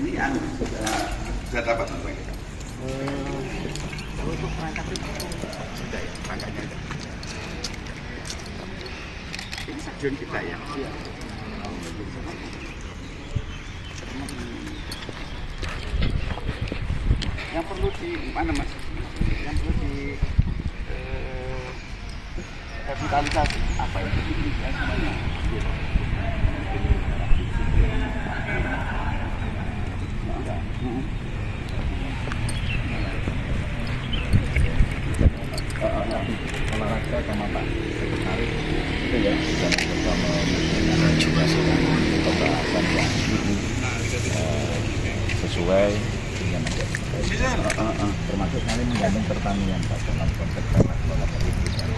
ini sudah dapat apa ini? Kalau untuk perangkat itu Sudah ya, angkanya ada. Ini stadion kita ya? iya. Yang perlu di mana mas? Yang perlu di revitalisasi apa itu? Ya, semuanya. Olahraga sama Pak Sekretaris Itu ya. dan bersama pembahasan yang sesuai dengan termasuk kami menggandeng pertanian Pak dalam konteks tata kelola perizinan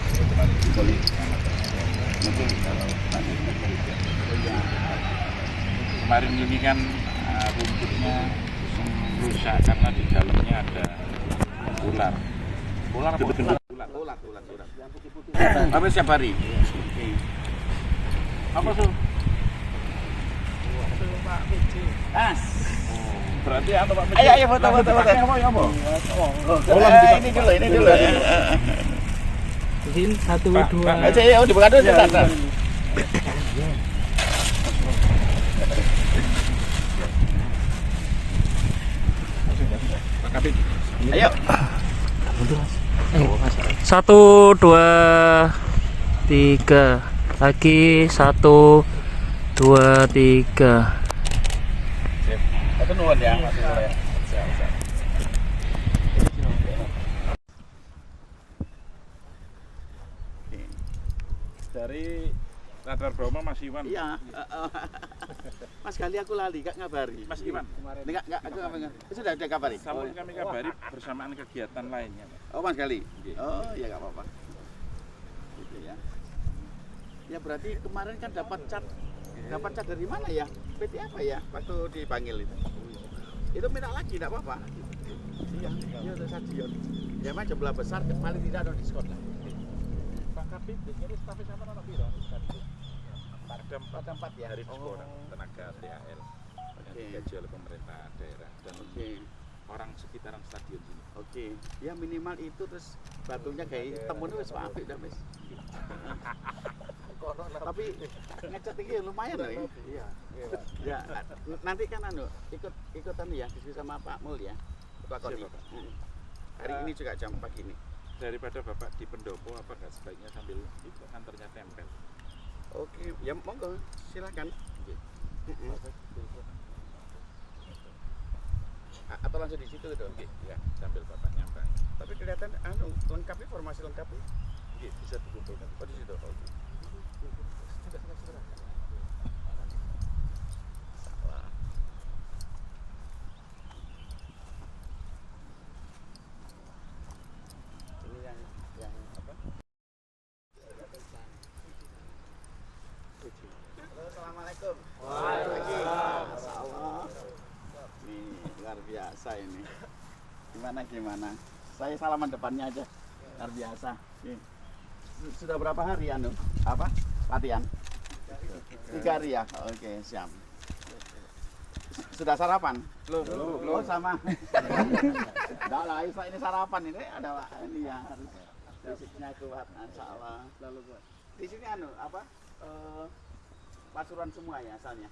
Kemarin ini kan rumputnya rusak karena di dalamnya ada ular. Ular apa? Ulat. Tapi setiap hari. Apa tuh? As. Berarti apa Pak? Ayo foto. Ini dulu. Izin 1, 2. Aja ya, dibuka dulu sebentar. Pak Kabit. Ayo. 1, 2, 3. Lagi 1, 2, 3. Itu nuwun ya, Mas. Dari Radar Bromo Mas Iwan. Iya. Mas kali aku lali, Kak ngabari. Mas Iwan. Enggak, aku ngabari. Sudah kabari. Sampun kami kabari bersamaan kegiatan lainnya, Pak. Oh, Mas kali. Oh, ya enggak apa-apa. Gitu ya. Ya berarti kemarin kan dapat cat dari mana ya? PT apa ya? Waktu dipanggil itu. Itu minta lagi, enggak apa-apa. Iya, itu stadion. Ya mah jumlah besar, paling tidak ada diskon lah. Pak Kabit, jadi stafnya sama anak piro? Ada 4 ya. Dari orang tenaga THL yang digaji oleh pemerintah daerah dan orang sekitaran stadion ini. Oke. Ya minimal itu terus batunya kayak temen wis apik dah, Mas. Tapi ngecat ini lumayan loh ya. Iya. Ya, nanti kan ikutan ya diskusi sama Pak Mul ya. Pak Koni. Siap, Pak. Hari ini juga jam pagi ini. Daripada Bapak di pendopo, apa nggak sebaiknya sambil itu kantornya tempel? Oke, ya monggo silakan. Atau langsung di situ gitu. Ya, sambil Bapak nyambang. Tapi kelihatan lengkapnya formasi lengkapnya. Bisa dikumpulkan. Oh di situ. Oke. Salah. Ini yang apa? Halo, assalamualaikum. Waalaikumsalam. Masyaallah. Ini luar biasa ini. Gimana? Saya salaman depannya aja. Luar biasa. Sudah berapa hari latihan? 3 hari ya? Oke, siap. Sudah sarapan? Belum sama. Enggak lah, ini sarapan ini ada ini ya harus fisiknya kuat, insyaallah. Lalu buat. Di sini Pasuruan semua ya asalnya?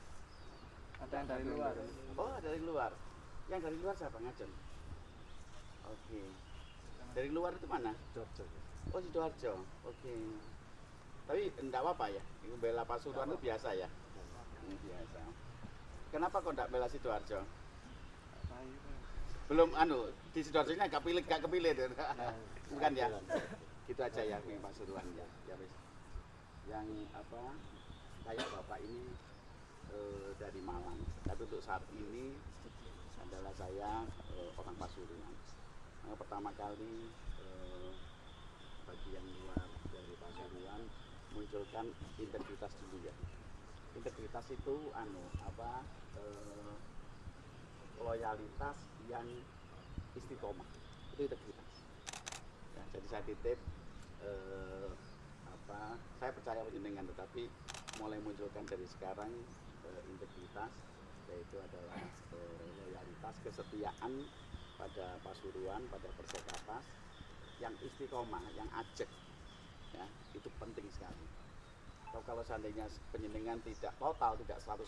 Ada yang dari luar. Oh, dari luar. Yang dari luar siapa ngajeng? Oke. Dari luar itu mana? Jogja. Oh, Sidoarjo. Oke. Tapi enggak apa-apa ya. Bela Pasuruan itu biasa ya. Biasa. Kenapa kok enggak bela Sidoarjo? Belum di Sidoarjo ini gak kepilih tuh. Bukan ya. Gitu aja ya Pasuruan ya. Ya wis. Yang kayak Bapak ini dari Malang. Tapi untuk saat ini adalah saya orang Pasuruan. Pertama kali bagi yang luar dari Pasuruan munculkan integritas dulu ya. Integritas itu loyalitas yang istiqomah. Itu integritas. Ya, jadi saya titip saya percaya dengan tetapi mulai munculkan dari sekarang integritas, yaitu adalah atas kesetiaan pada Pasuruan, pada Persekapas, yang istiqomah, yang ajek, ya, itu penting sekali. Kalau seandainya penjenengan tidak total, tidak 100%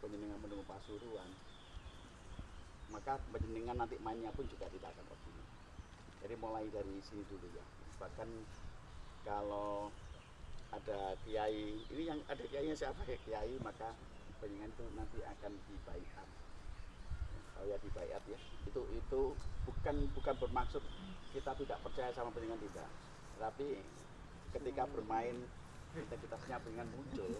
penjenengan mendukung Pasuruan, maka penjenengan nanti mainnya pun juga tidak akan optimal. Jadi mulai dari sini dulu ya. Bahkan kalau ada kiai, ini yang ada kiainya siapa ya kiai, maka penjenengan itu nanti akan dibaiat. Oh ya dibaiat ya. Itu bukan bermaksud kita tidak percaya sama penjenengan, tidak. Tapi ketika bermain integritasnya penjenengan muncul,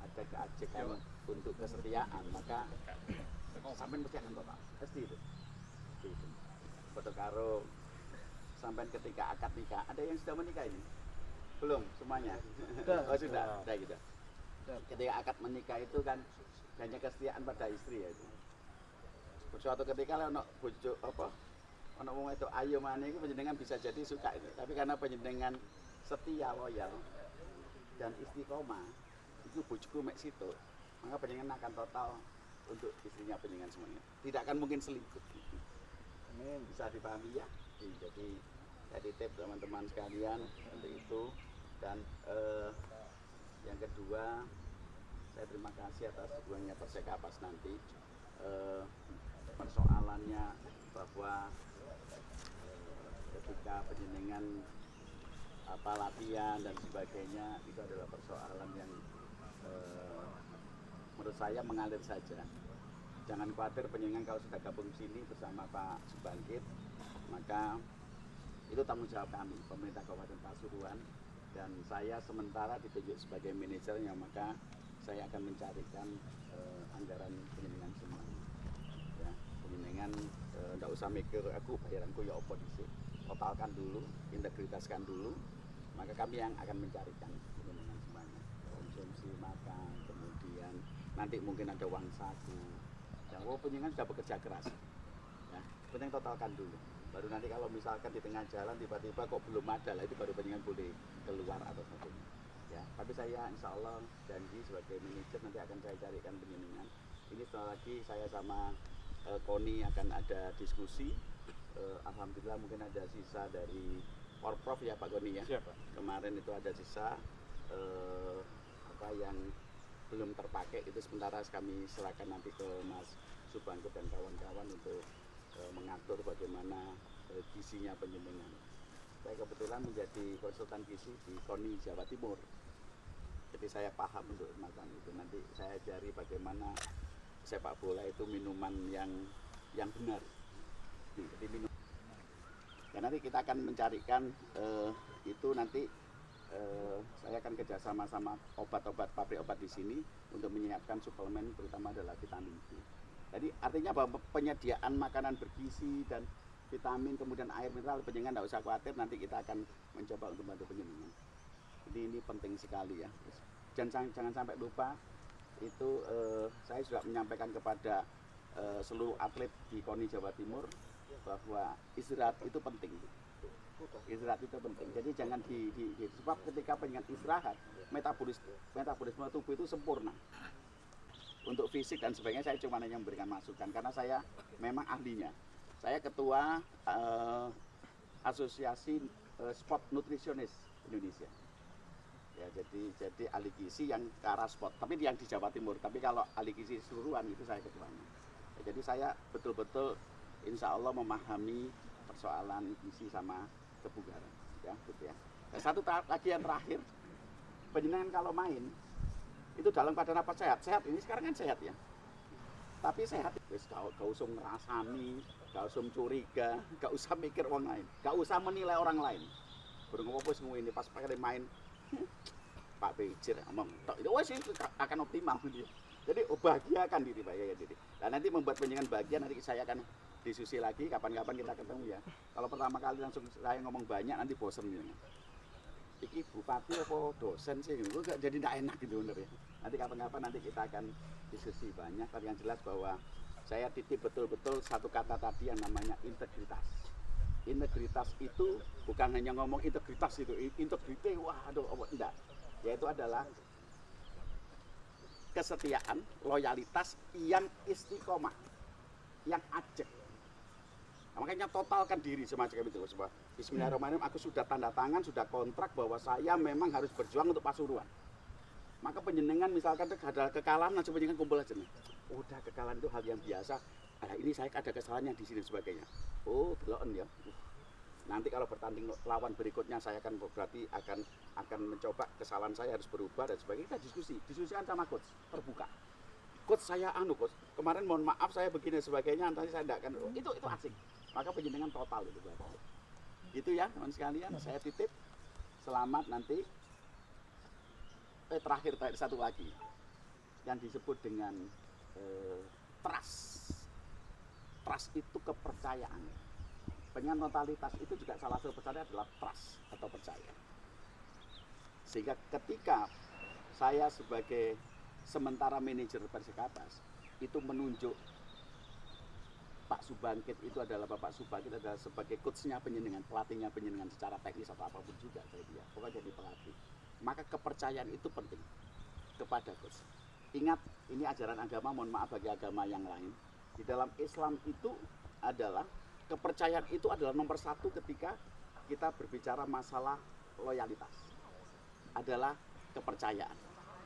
ada keajekan untuk kesetiaan, maka sampai mesti akan total. Pasti itu. Foto karo sampai ketika akad nikah, ada yang sudah menikah ini? Belum semuanya? Oh sudah gitu. Ketika akad menikah itu kan hanya kesetiaan pada istri ya itu. Suatu ketika lah ono bojo apa ono wong itu ayo maneh iki panjenengan bisa jadi suka itu. Tapi karena panjenengan setia, loyal dan istiqomah, itu bojoku mek situ, maka panjenengan akan total untuk istrinya panjenengan semuanya. Tidak akan mungkin selingkuh. Amin. Bisa dipahami ya. Jadi tip teman-teman sekalian untuk itu. Dan yang kedua, saya terima kasih atas dukungannya Persekapas nanti. Persoalannya bahwa ketika penjenengan latihan dan sebagainya itu adalah persoalan yang menurut saya mengalir saja. Jangan khawatir penjenengan kalau sudah gabung sini bersama Pak Subangkit, maka itu tanggung jawab kami, pemerintah Kabupaten Pasuruan, dan saya sementara ditunjuk sebagai manajernya, maka saya akan mencarikan anggaran penjenengan semua. Ya, penjenengan tidak usah mikir aku bayaranku ya apa dhisik. Totalkan dulu, integritaskan dulu, maka kami yang akan mencarikan penjenengan semuanya. Konsumsi makan, kemudian nanti mungkin ada uang saku. Dan penjenengan sudah bekerja keras. Ya, penting totalkan dulu. Baru nanti kalau misalkan di tengah jalan tiba-tiba kok belum ada lah, itu baru penjenengan boleh keluar atau sebagainya. Ya, tapi saya insya Allah janji sebagai manajer nanti akan saya carikan penjenengan. Ini setelah lagi saya sama Koni akan ada diskusi. Alhamdulillah mungkin ada sisa dari Porprov ya Pak Koni ya. Siapa? Kemarin itu ada sisa yang belum terpakai, itu sementara kami serahkan nanti ke Mas Subangkit dan kawan-kawan untuk mengatur bagaimana gizinya penjenengan. Saya kebetulan menjadi konsultan gizi di KONI Jawa Timur, jadi saya paham untuk semacam itu. Nanti saya ajari bagaimana sepak bola itu minuman yang benar. Jadi minum. Dan nanti kita akan mencarikan itu nanti saya akan kerjasama sama obat-obat, pabrik obat di sini untuk menyiapkan suplemen, terutama adalah vitamin B. Jadi artinya bahwa penyediaan makanan bergizi dan vitamin kemudian air mineral penjenengan tidak usah khawatir, nanti kita akan mencoba untuk membantu penjenengan. Jadi ini penting sekali ya. Jangan sampai lupa itu saya sudah menyampaikan kepada seluruh atlet di KONI Jawa Timur bahwa istirahat itu penting. Istirahat itu penting. Jadi jangan sebab ketika penjenengan istirahat, metabolisme tubuh itu sempurna. Untuk fisik dan sebagainya saya cuma hanya memberikan masukan karena saya memang ahlinya. Saya ketua Asosiasi Sport Nutritionist Indonesia. Ya, jadi ahli gizi yang ke arah sport, tapi yang di Jawa Timur. Tapi kalau ahli gizi seluruhan itu saya ketuanya. Ya, jadi saya betul-betul insya Allah memahami persoalan gizi sama kebugaran. Ya, gitu ya. Nah, satu lagi yang terakhir, penjenengan kalau main itu dalam keadaan apa sehat ini sekarang kan sehat ya, tapi sehat wis gak usah ngerasani, gak usah curiga, gak usah mikir orang lain, gak usah menilai orang lain. Baru ngopo wis ini pas pakai main Pak Bejir ngomong tok itu wis akan optimal dia. Jadi bahagiakan diri, bahagiakan diri. Dan nanti membuat penjenengan bahagia, nanti saya akan diskusi lagi kapan-kapan kita ketemu ya. Kalau pertama kali langsung saya ngomong banyak nanti bosen gitu. Iki bupati apa dosen sih gitu, gak jadi tidak enak gitu bener ya. Nanti kapan-kapan nanti kita akan diskusi banyak, tapi yang jelas bahwa saya titip betul-betul satu kata tadi yang namanya integritas. Integritas itu bukan hanya ngomong integritas itu, integritas waduh enggak. Yaitu adalah kesetiaan, loyalitas yang istiqomah. yang ajak. Nah, makanya totalkan diri semacam itu. Sebab Bismillahirrahmanirrahim, aku sudah tanda tangan, sudah kontrak bahwa saya memang harus berjuang untuk Pasuruan. Maka penjenengan misalkan ada kekalahan, langsung penjenengan kumpul aja nih. Udah, kekalahan itu hal yang biasa. Nah, ini saya ada kesalahan yang di sini sebagainya. Oh, deloken ya. Nanti kalau bertanding lawan berikutnya saya akan berarti akan mencoba kesalahan saya harus berubah dan sebagainya. Kita diskusikan sama coach, terbuka. Coach saya coach, kemarin mohon maaf saya begini sebagainya, nanti saya tidak akan. Itu asik. Maka penjenengan total itu. Gitu ya, teman sekalian, saya titip selamat nanti. Terakhir satu lagi yang disebut dengan trust. Trust itu kepercayaan. Pengen totalitas itu juga salah satu percaya adalah trust atau percaya. Sehingga ketika saya sebagai sementara manajer Persikapas itu menunjuk Pak Subangkit itu adalah Bapak Subangkit adalah sebagai coachnya penjenengan, pelatihnya penjenengan secara teknis atau apapun juga dia. Pokoknya jadi pelatih. Maka kepercayaan itu penting kepada coach. Ingat, ini ajaran agama, mohon maaf bagi agama yang lain. Di dalam Islam itu adalah kepercayaan itu adalah nomor satu ketika kita berbicara masalah loyalitas. Adalah kepercayaan.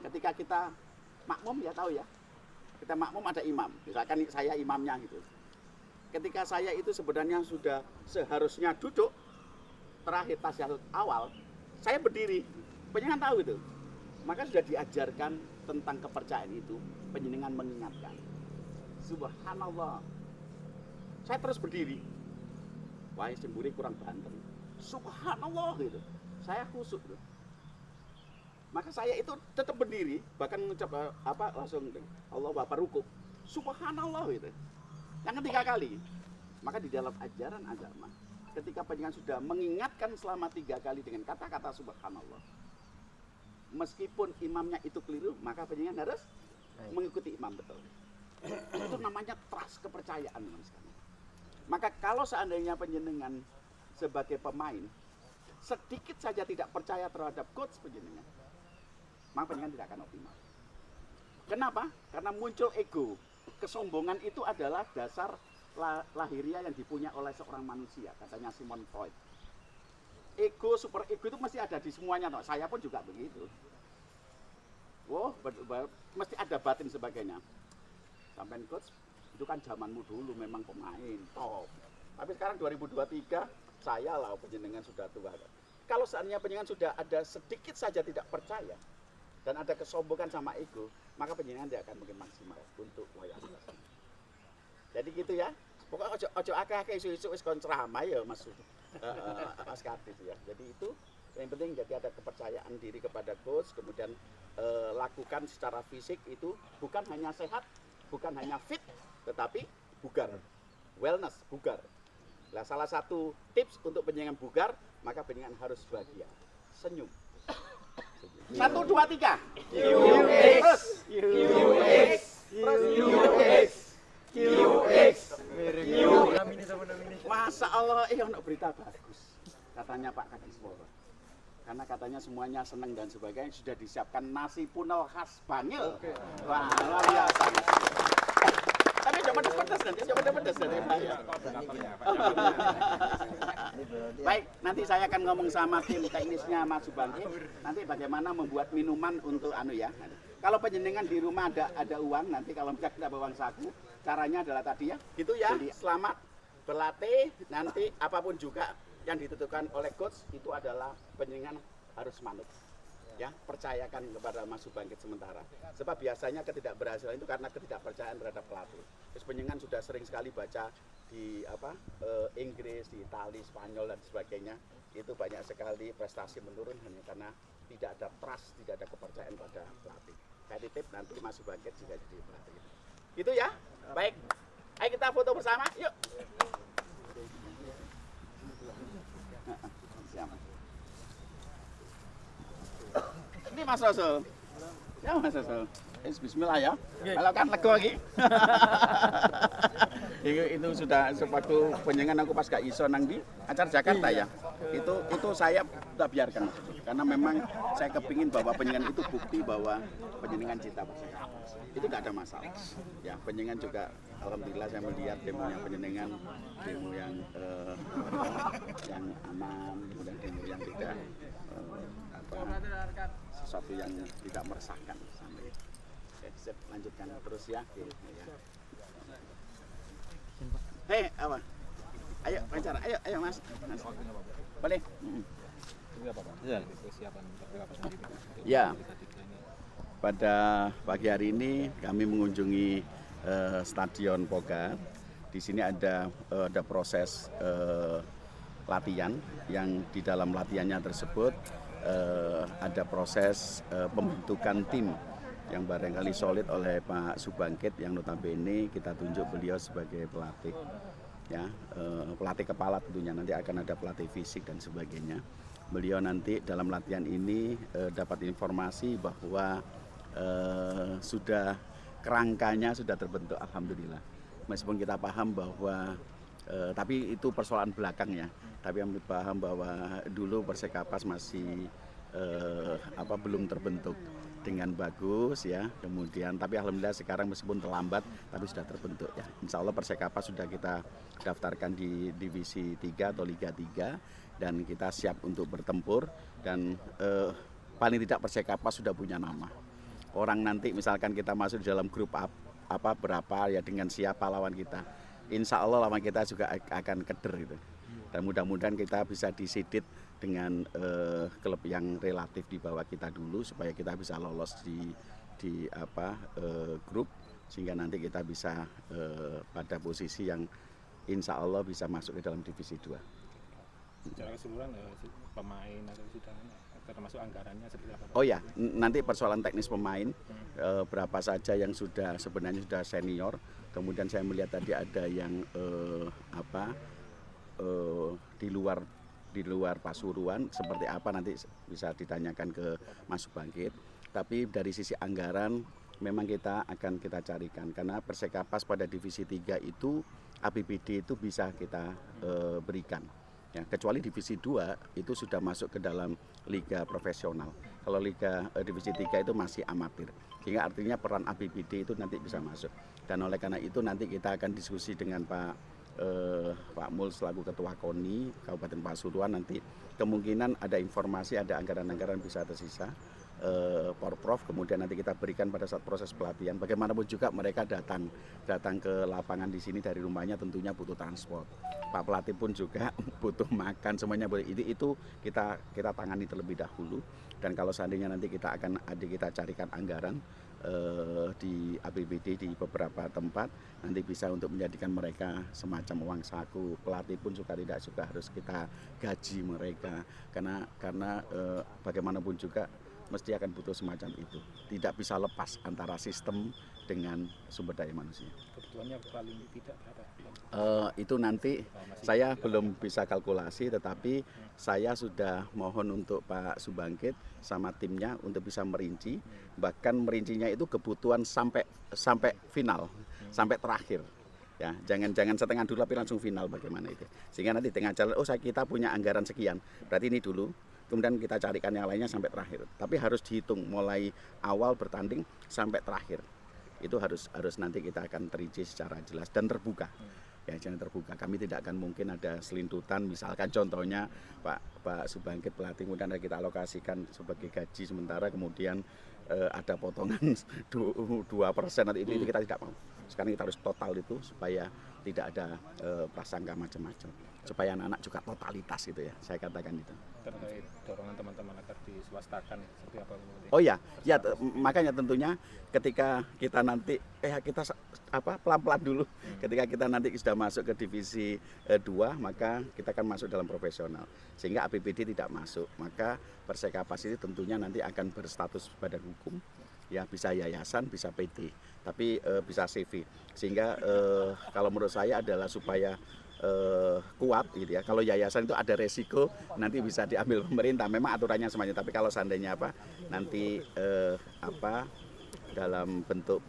Ketika kita makmum ya tahu ya. Kita makmum ada imam. Misalkan saya imamnya gitu. Ketika saya itu sebenarnya sudah seharusnya duduk terakhir tasyahud awal, saya berdiri. Penjenengan tahu itu. Maka sudah diajarkan tentang kepercayaan itu, penjenengan mengingatkan. Subhanallah. Saya terus berdiri. Wah, semburi kurang banteng. Subhanallah gitu. Saya khusyuk gitu. Maka saya itu tetap berdiri, bahkan mengucap langsung Allah Bapak rukuk. Subhanallah gitu. Yang ketiga kali. Maka di dalam ajaran agama, ketika penjenengan sudah mengingatkan selama 3 kali dengan kata-kata subhanallah, meskipun imamnya itu keliru, maka penjenengan harus mengikuti imam betul. Itu namanya trust, kepercayaan. Maka kalau seandainya penjenengan sebagai pemain sedikit saja tidak percaya terhadap coach penjenengan, maka penjenengan tidak akan optimal. Kenapa? Karena muncul ego. Kesombongan itu adalah dasar lahiriah yang dipunyai oleh seorang manusia, katanya Sigmund Freud. Ego, super ego itu mesti ada di semuanya, toh. Saya pun juga begitu. Wow, mesti ada batin sebagainya. Sampai coach, itu kan zamanmu dulu memang pemain top. Tapi sekarang 2023, saya lah penjenengan sudah tua. Kalau seandainya penjenengan sudah ada sedikit saja tidak percaya dan ada kesombongan sama ego, maka penjenengan tidak akan mungkin maksimal untuk loyalitas. Jadi gitu ya. Pokoknya ojo akeh-akeh isu-isu wis kon ceramah ya Mas. Mas Kartis ya. Jadi itu yang penting, jadi ada kepercayaan diri kepada coach, kemudian lakukan secara fisik itu bukan hanya sehat, bukan hanya fit, tetapi bugar, wellness, bugar. Nah, salah satu tips untuk penjenengan bugar, maka penjenengan harus bahagia, senyum. 1, 2, 3. QX, QX, QX, QX. Masya Allah, ono berita bagus. Katanya Pak Kadiswara. Karena katanya semuanya senang dan sebagainya, sudah disiapkan nasi punel khas Bangil. Wah, luar biasa. Tapi coba pedas nanti, coba pedas nanti. Baik, nanti saya akan ngomong sama tim teknisnya Mas Subangkit. Nanti bagaimana membuat minuman untuk ya. Kalau penjenengan di rumah ada uang, nanti kalau misalnya kita bawa uang saku, caranya adalah tadi ya. Gitu ya. Jadi selamat berlatih, nanti apapun juga yang ditentukan oleh coach itu adalah penjenengan harus manut. Ya, percayakan kepada Mas Subangkit sementara. Sebab biasanya ketidakberhasilan itu karena ketidakpercayaan terhadap pelatih. Terus penjenengan sudah sering sekali baca di Inggris, di Italia, Spanyol dan sebagainya. Itu banyak sekali prestasi menurun hanya karena tidak ada trust, tidak ada kepercayaan pada pelatih. Saya titip nanti Mas Subangkit juga jadi pelatih. Gitu ya. Baik. Ayo kita foto bersama. Yuk. Ini Mas Rasul. Ya Mas Rasul. Bismillah ya. Kalau kan lego lagi. itu sudah sewaktu penjenengan aku pas gak iso nang di acara Jakarta ya. Itu saya udah biarkan karena memang saya kepingin bahwa penjenengan itu bukti bahwa penjenengan cinta Persekapas. Itu gak ada masalah. Ya, penjenengan juga alhamdulillah saya melihat demo yang penjenengan, demo yang aman, kemudian demo yang tidak sesuatu yang tidak meresahkan sampai. Oke, sip, lanjutkan terus ya. Hei, apa? Ayo bicara, ayo Mas. Boleh. Ya. Pada pagi hari ini kami mengunjungi Stadion Pogar. Di sini ada proses latihan yang di dalam latihannya tersebut ada proses pembentukan tim yang barangkali solid oleh Pak Subangkit yang notabene kita tunjuk beliau sebagai pelatih, ya, pelatih kepala tentunya, nanti akan ada pelatih fisik dan sebagainya. Beliau nanti dalam latihan ini dapat informasi bahwa sudah kerangkanya sudah terbentuk, alhamdulillah. Meskipun kita paham bahwa tapi itu persoalan belakang ya. Tapi kami paham bahwa dulu Persekapas masih belum terbentuk dengan bagus ya. Kemudian tapi alhamdulillah sekarang meskipun terlambat tapi sudah terbentuk ya. Insya Allah Persekapas sudah kita daftarkan di divisi 3 atau Liga 3 dan kita siap untuk bertempur dan paling tidak Persekapas sudah punya nama. Orang nanti misalkan kita masuk di dalam grup berapa ya dengan siapa lawan kita. Insya Allah lawan kita juga akan keder gitu. Dan mudah-mudahan kita bisa disidit dengan klub yang relatif di bawah kita dulu supaya kita bisa lolos di grup sehingga nanti kita bisa pada posisi yang insya Allah bisa masuk ke dalam divisi 2. Secara keseluruhan pemain atau sudah termasuk anggarannya seperti apa? Oh ya, nanti persoalan teknis pemain berapa saja yang sebenarnya sudah senior. Kemudian saya melihat tadi ada yang di luar Pasuruan seperti apa nanti bisa ditanyakan ke Mas Subangkit. Tapi dari sisi anggaran memang kita carikan karena Persekapas pada divisi 3 itu APBD itu bisa kita berikan. Ya, kecuali divisi 2 itu sudah masuk ke dalam liga profesional. Kalau liga divisi 3 itu masih amatir. Sehingga artinya peran APBD itu nanti bisa masuk. Dan oleh karena itu nanti kita akan diskusi dengan Pak Mul selaku Ketua KONI Kabupaten Pasuruan, nanti kemungkinan ada informasi, ada anggaran-anggaran bisa tersisa Porprov, kemudian nanti kita berikan pada saat proses pelatihan. Bagaimanapun juga mereka datang ke lapangan di sini dari rumahnya tentunya butuh transport. Pak pelatih pun juga butuh makan, semuanya boleh. Itu kita tangani terlebih dahulu. Dan kalau seandainya nanti kita carikan anggaran di APBD di beberapa tempat, nanti bisa untuk menjadikan mereka semacam uang saku. Pelatih pun juga tidak juga harus kita gaji mereka karena bagaimanapun juga mesti akan butuh semacam itu. Tidak bisa lepas antara sistem dengan sumber daya manusia. Kebutuhannya paling tidak berapa? Itu nanti saya belum bisa kalkulasi, tetapi saya sudah mohon untuk Pak Subangkit sama timnya untuk bisa merinci, bahkan merincinya itu kebutuhan sampai final, sampai terakhir. Ya, jangan setengah dulu tapi langsung final bagaimana itu. Sehingga nanti tengah jalan, kita punya anggaran sekian, berarti ini dulu. Kemudian kita carikan yang lainnya sampai terakhir. Tapi harus dihitung mulai awal bertanding sampai terakhir. Itu harus nanti kita akan terinci secara jelas dan terbuka. Ya, jangan terbuka. Kami tidak akan mungkin ada selintutan. Misalkan contohnya Pak Subangkit pelatih kemudian kita alokasikan sebagai gaji sementara, kemudian ada potongan 2% nanti itu kita tidak mau. Sekarang kita harus total itu supaya tidak ada prasangka macam-macam. Supaya anak-anak juga totalitas gitu ya, saya katakan itu. Terkait dorongan teman-teman agar diswastakan seperti apa? Oh ya, makanya tentunya ketika kita nanti kita pelan-pelan dulu. Ketika kita nanti sudah masuk ke divisi 2, maka kita akan masuk dalam profesional. Sehingga APBD tidak masuk, maka Persekapas ini tentunya nanti akan berstatus badan hukum. Ya, bisa yayasan, bisa PT, tapi bisa CV. Sehingga kalau menurut saya adalah supaya kuat gitu ya. Kalau yayasan itu ada resiko nanti bisa diambil pemerintah. Memang aturannya semuanya. Tapi kalau seandainya nanti dalam bentuk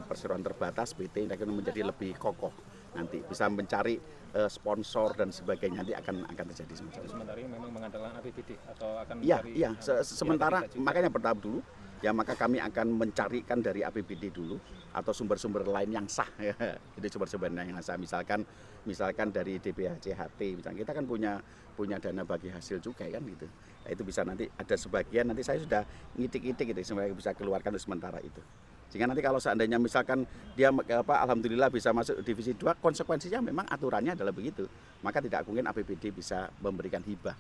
perseroan terbatas PT ini akan menjadi lebih kokoh. nanti bisa mencari sponsor dan sebagainya, nanti akan terjadi semacam itu. Sementara ini memang mengandalkan APBD atau akan Iya, mencari iya. Sementara pihak ketiga juga? makanya bertahap dulu. Ya maka kami akan mencarikan dari APBD dulu atau sumber-sumber lain yang sah. Ya. Itu sumber-sumber yang sah. Misalkan dari DBHCHT, misalnya kita kan punya dana bagi hasil juga kan gitu. Nah, itu bisa nanti ada sebagian nanti saya sudah ngitik-ngitik gitu supaya bisa keluarkan untuk sementara itu. Sehingga nanti kalau seandainya misalkan dia alhamdulillah bisa masuk divisi 2, konsekuensinya memang aturannya adalah begitu. Maka tidak mungkin APBD bisa memberikan hibah.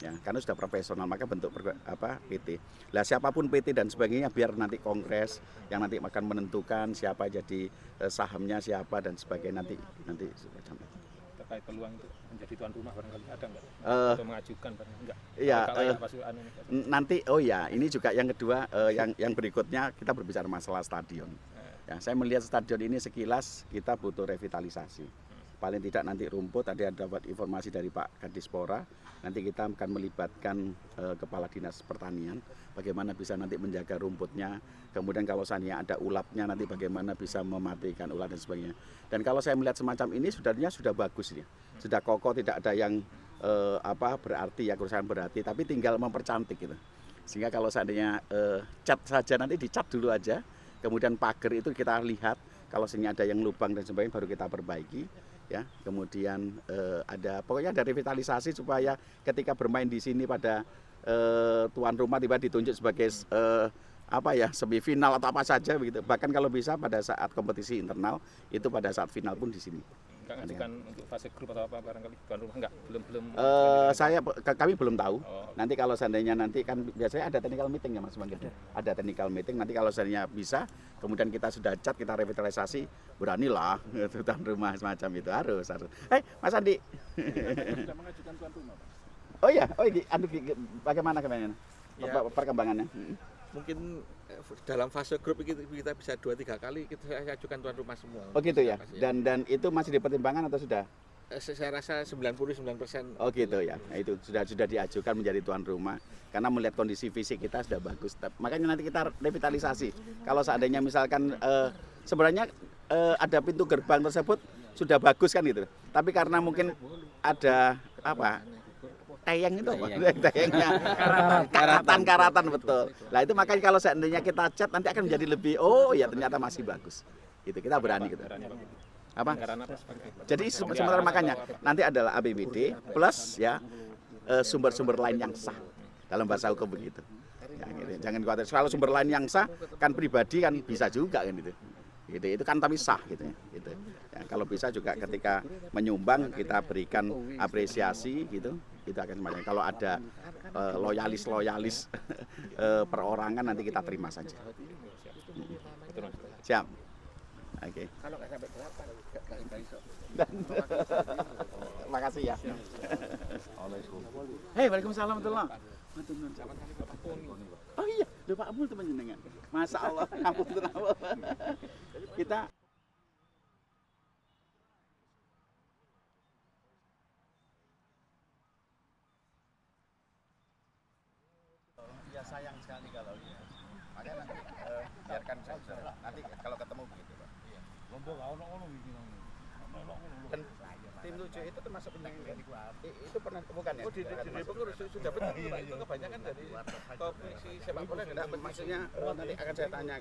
Ya, karena sudah profesional maka bentuk PT. Lah siapapun PT dan sebagainya biar nanti kongres yang nanti akan menentukan siapa jadi sahamnya siapa dan sebagainya nanti semacam itu. terkait peluang untuk menjadi tuan rumah barangkali ada nggak? Atau mengajukan barangkali enggak? Iya, nanti ini juga yang kedua yang berikutnya kita berbicara masalah stadion. Ya, saya melihat stadion ini sekilas kita butuh revitalisasi. Paling tidak nanti rumput, tadi ada dapat informasi dari Pak Kadispora, nanti kita akan melibatkan Kepala Dinas Pertanian, bagaimana bisa nanti menjaga rumputnya, kemudian kalau seandainya ada ulapnya nanti bagaimana bisa mematikan ulat dan sebagainya. Dan kalau saya melihat semacam ini sudah bagus ya, sudah kokoh, tidak ada yang berarti ya kerusakan berarti, tapi tinggal mempercantik gitu. Sehingga kalau seandainya cat saja nanti dicat dulu aja, kemudian pagar itu kita lihat, kalau seandainya ada yang lubang dan sebagainya baru kita perbaiki. Ya, kemudian pokoknya ada revitalisasi supaya ketika bermain di sini pada tuan rumah tiba ditunjuk sebagai semifinal atau apa saja begitu. Bahkan kalau bisa pada saat kompetisi internal itu pada saat final pun di sini. Enggak ngajukan untuk fase grup atau apa barangkali tuan rumah enggak? Belum. Kami belum tahu. Oh. Nanti kalau seandainya nanti kan biasanya ada technical meeting ya Mas Bangkit. Ada technical meeting nanti kalau seandainya bisa kemudian kita sudah cat, kita revitalisasi, beranilah tuan rumah semacam itu harus. Mas Andi. Sudah mengajukan tuan rumah, Pak. Oh iya, bagaimana Ya. perkembangannya? Mungkin dalam fase grup kita bisa 2-3 kali kita ajukan tuan rumah semua. Oh gitu ya. Dan itu masih dipertimbangkan atau sudah? Saya rasa 99%. Oh gitu ya. Nah, itu sudah diajukan menjadi tuan rumah karena melihat kondisi fisik kita sudah bagus. Makanya nanti kita revitalisasi. Kalau seandainya misalkan sebenarnya ada pintu gerbang tersebut sudah bagus kan gitu. Tapi karena mungkin ada tayang itu apa? Tayangnya karatan betul. Nah itu makanya kalau seandainya kita cat nanti akan menjadi lebih ternyata masih bagus. Gitu kita berani gitu. Apa? Jadi sementara makanya nanti adalah APBD plus ya sumber-sumber lain yang sah dalam bahasa hukum begitu. Ya, gitu. Jangan khawatir kalau sumber lain yang sah kan pribadi kan bisa juga kan gitu. Gitu itu kan tapi sah gitu ya. Gitu. Ya, kalau bisa juga ketika menyumbang kita berikan apresiasi gitu. Itu akan semacam kalau ada loyalis perorangan nanti kita terima saja. Siap. Oke. Kalau nggak sampai 8, nggak iso. Makasih ya. Hei, waalaikumsalam warahmatullahi. Oh iya, lupa Abul teman jenengan. Masya Allah, ngapunten Allah. Kita ya sayang sekali kalau makanya nanti biarkan saja. Nanti kalau ketemu begitu, Pak. Dan tim 7 itu termasuk penyakit. Itu pernah bukan ya? Di Depok sudah betul Pak. Itu kebanyakan dari komisi sepak bola. Maksudnya nanti akan saya tanya